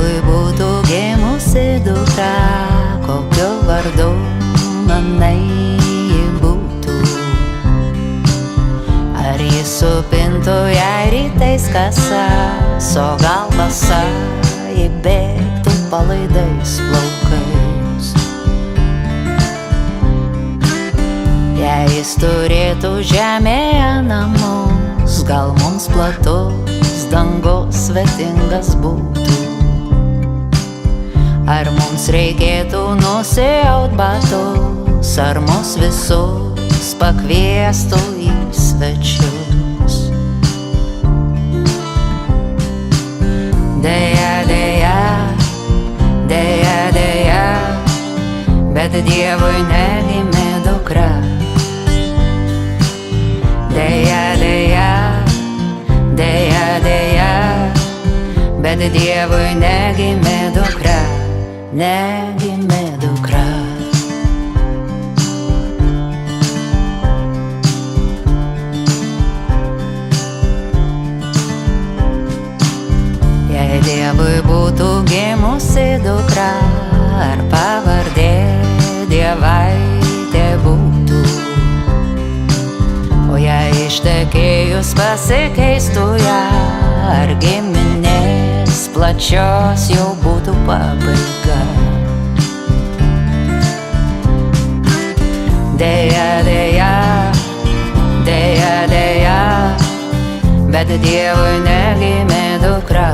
Dievui būtų gimusi dukra, kokiu vardu manai ji būtų? Ar jis supintų jai rytais kasas, o gal basa ji bėgtų palaidais plaukais? Jei jis turėtų žemėje namus, gal mums platus dangus svetingas būtų? Ar mums reikėtų nusiaut batus, ar mus visus pakviestų į svečius? Deja, deja, deja, deja, bet Dievui negimė dukra. Deja, deja, deja, deja, bet Dievui negimė dukra. Negimė dukra. Jei Dievui būtų gimusi dukra, ar pavardė Dievaitė būtų? O jei ištekėjus pasikeistų ją, ar giminės plačios jau būtų pabaiga? Deja, deja, deja, deja, bet Dievui negimė dukra.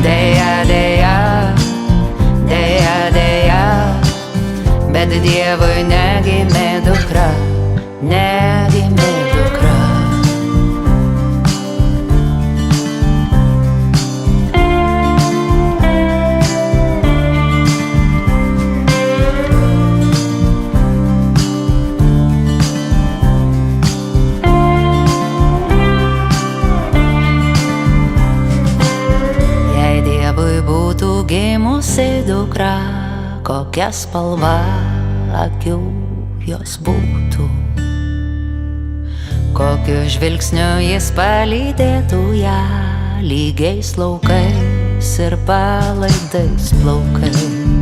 Deja, deja, deja, deja, bet Dievui negimė dukra. Negimė dukra. Jei Dievui būtų gimusi dukra, kokia spalva akių jos būtų? Kokiu žvilgsniu jis palydėtų ją, lygiais laukais ir palaidais plaukais?